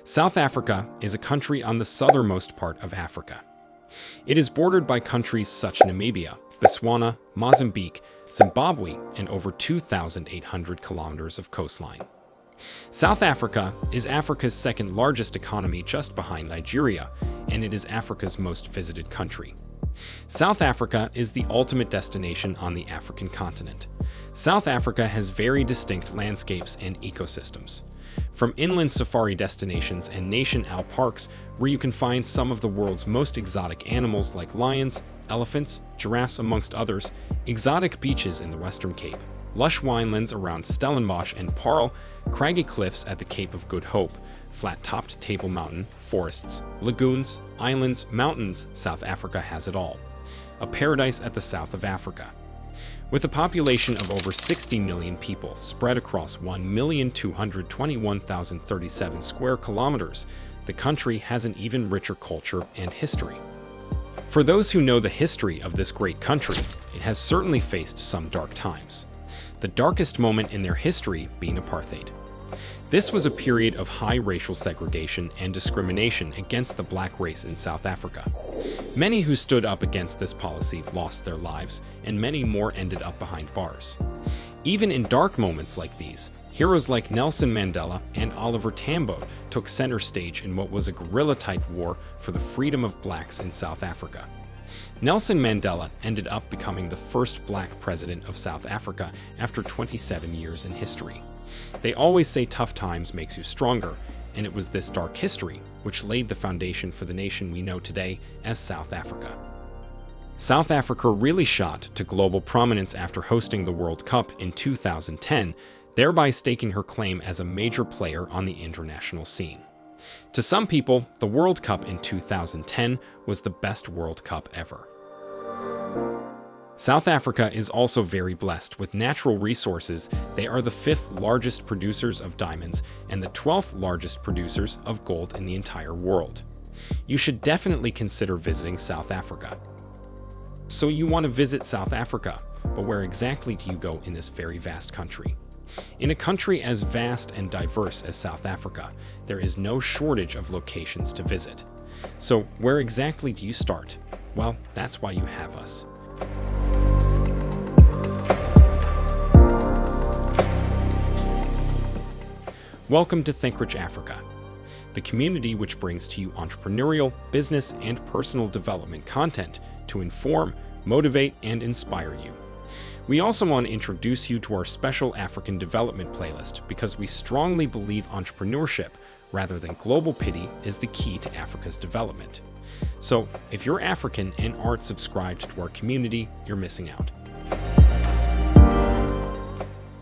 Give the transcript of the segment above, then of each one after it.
South Africa is a country on the southernmost part of Africa. It is bordered by countries such as Namibia, Botswana, Mozambique, Zimbabwe, and over 2,800 kilometers of coastline. South Africa is Africa's second largest economy just behind Nigeria, and it is Africa's most visited country. South Africa is the ultimate destination on the African continent. South Africa has very distinct landscapes and ecosystems. From inland safari destinations and nation-owl parks where you can find some of the world's most exotic animals like lions, elephants, giraffes amongst others, exotic beaches in the Western Cape, lush winelands around Stellenbosch and Paarl, craggy cliffs at the Cape of Good Hope, flat-topped Table Mountain, forests, lagoons, islands, mountains, South Africa has it all. A paradise at the south of Africa. With a population of over 60 million people spread across 1,221,037 square kilometers, the country has an even richer culture and history. For those who know the history of this great country, it has certainly faced some dark times. The darkest moment in their history being apartheid. This was a period of high racial segregation and discrimination against the black race in South Africa. Many who stood up against this policy lost their lives, and many more ended up behind bars. Even in dark moments like these, heroes like Nelson Mandela and Oliver Tambo took center stage in what was a guerrilla-type war for the freedom of blacks in South Africa. Nelson Mandela ended up becoming the first black president of South Africa after 27 years in history. They always say tough times makes you stronger, and it was this dark history which laid the foundation for the nation we know today as South Africa. South Africa really shot to global prominence after hosting the World Cup in 2010, thereby staking her claim as a major player on the international scene. To some people, the World Cup in 2010 was the best World Cup ever. South Africa is also very blessed with natural resources. They are the 5th largest producers of diamonds and the 12th largest producers of gold in the entire world. You should definitely consider visiting South Africa. So you want to visit South Africa, but where exactly do you go in this very vast country? In a country as vast and diverse as South Africa, there is no shortage of locations to visit. So where exactly do you start? Well, that's why you have us. Welcome to Think Rich Africa, the community which brings to you entrepreneurial, business, and personal development content to inform, motivate, and inspire you. We also want to introduce you to our special African development playlist because we strongly believe entrepreneurship, rather than global pity, is the key to Africa's development. So, if you're African and aren't subscribed to our community, you're missing out.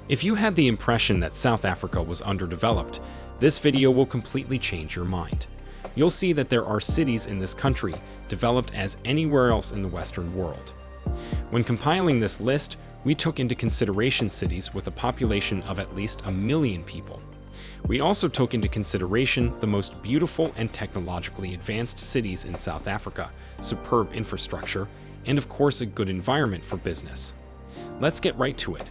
If you had the impression that South Africa was underdeveloped, this video will completely change your mind. You'll see that there are cities in this country developed as anywhere else in the Western world. When compiling this list, we took into consideration cities with a population of at least 1 million people. We also took into consideration the most beautiful and technologically advanced cities in South Africa, superb infrastructure, and of course a good environment for business. Let's get right to it.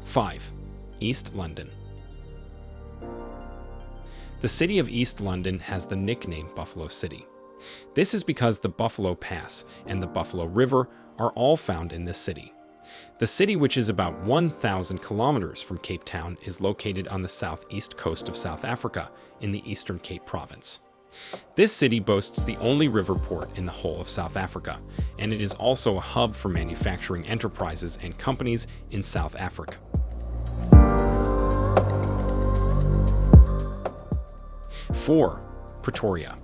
5. East London. The city of East London has the nickname Buffalo City. This is because the Buffalo Pass and the Buffalo River are all found in this city. The city, which is about 1,000 kilometers from Cape Town, is located on the southeast coast of South Africa in the Eastern Cape Province. This city boasts the only river port in the whole of South Africa, and it is also a hub for manufacturing enterprises and companies in South Africa. 4. Pretoria.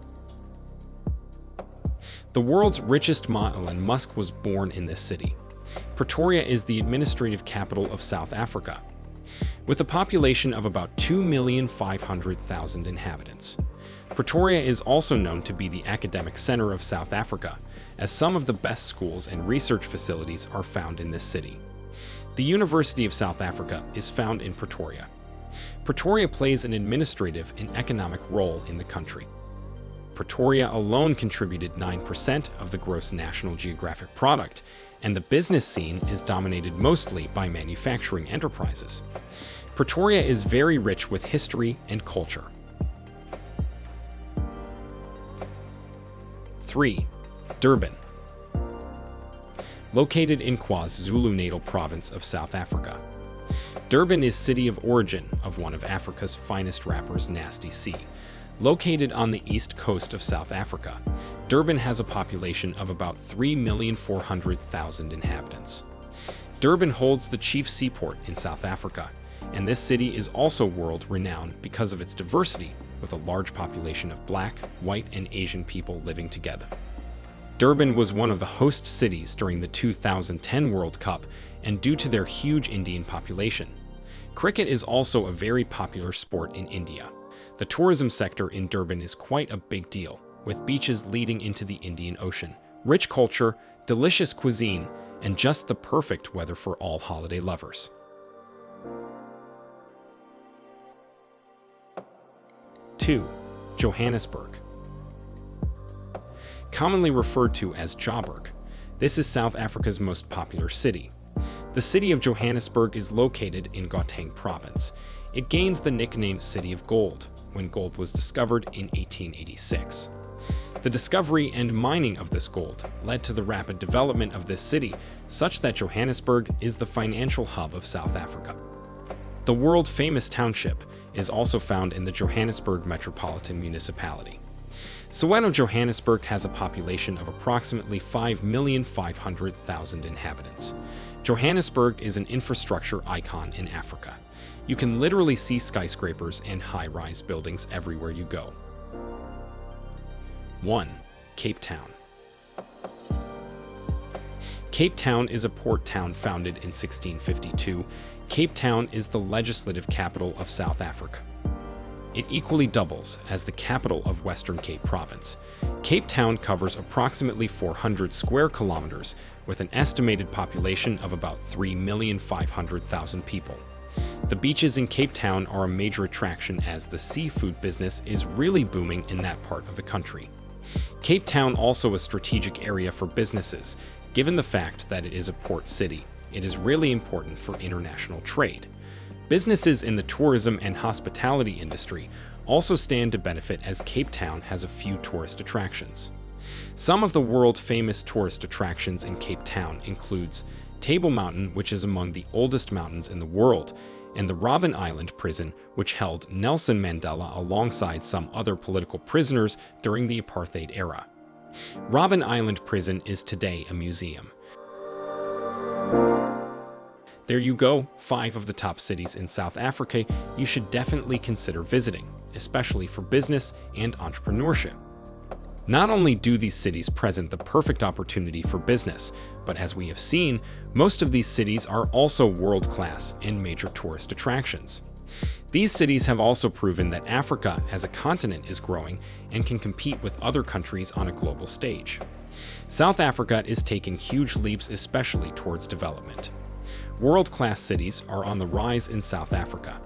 The world's richest man, Elon Musk, was born in this city. Pretoria is the administrative capital of South Africa, with a population of about 2,500,000 inhabitants. Pretoria is also known to be the academic center of South Africa, as some of the best schools and research facilities are found in this city. The University of South Africa is found in Pretoria. Pretoria plays an administrative and economic role in the country. Pretoria alone contributed 9% of the gross national geographic product, and the business scene is dominated mostly by manufacturing enterprises. Pretoria is very rich with history and culture. 3. Durban. Located in KwaZulu-Natal province of South Africa. Durban is city of origin of one of Africa's finest rappers, Nasty C. Located on the east coast of South Africa, Durban has a population of about 3,400,000 inhabitants. Durban holds the chief seaport in South Africa, and this city is also world-renowned because of its diversity, with a large population of black, white, and Asian people living together. Durban was one of the host cities during the 2010 World Cup, and due to their huge Indian population. Cricket is also a very popular sport in India. The tourism sector in Durban is quite a big deal, with beaches leading into the Indian Ocean, rich culture, delicious cuisine, and just the perfect weather for all holiday lovers. 2. Johannesburg. Commonly referred to as Joburg, this is South Africa's most popular city. The city of Johannesburg is located in Gauteng province. It gained the nickname City of Gold when gold was discovered in 1886. The discovery and mining of this gold led to the rapid development of this city, such that Johannesburg is the financial hub of South Africa. The world-famous township is also found in the Johannesburg Metropolitan Municipality. Soweto, Johannesburg has a population of approximately 5,500,000 inhabitants. Johannesburg is an infrastructure icon in Africa. You can literally see skyscrapers and high-rise buildings everywhere you go. 1. Cape Town. Cape Town is a port town founded in 1652. Cape Town is the legislative capital of South Africa. It equally doubles as the capital of Western Cape Province. Cape Town covers approximately 400 square kilometers with an estimated population of about 3,500,000 people. The beaches in Cape Town are a major attraction as the seafood business is really booming in that part of the country. Cape Town also a strategic area for businesses, given the fact that it is a port city. It is really important for international trade. Businesses in the tourism and hospitality industry also stand to benefit as Cape Town has a few tourist attractions. Some of the world-famous tourist attractions in Cape Town includes Table Mountain, which is among the oldest mountains in the world, and the Robben Island prison, which held Nelson Mandela alongside some other political prisoners during the apartheid era. Robben Island prison is today a museum. There you go, 5 of the top cities in South Africa you should definitely consider visiting, especially for business and entrepreneurship. Not only do these cities present the perfect opportunity for business, but as we have seen, most of these cities are also world-class and major tourist attractions. These cities have also proven that Africa as a continent is growing and can compete with other countries on a global stage. South Africa is taking huge leaps, especially towards development. World-class cities are on the rise in South Africa.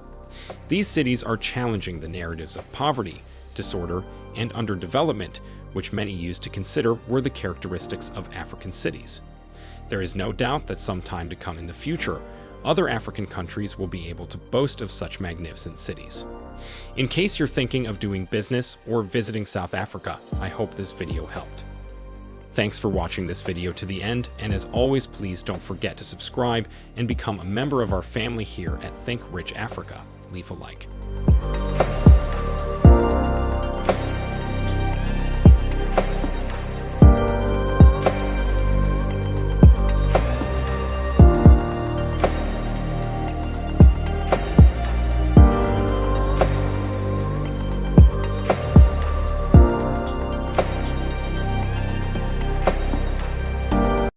These cities are challenging the narratives of poverty, disorder, and underdevelopment, which many used to consider were the characteristics of African cities. There is no doubt that sometime to come in the future, other African countries will be able to boast of such magnificent cities. In case you're thinking of doing business or visiting South Africa, I hope this video helped. Thanks for watching this video to the end, and as always, please don't forget to subscribe and become a member of our family here at Think Rich Africa. Leave a like.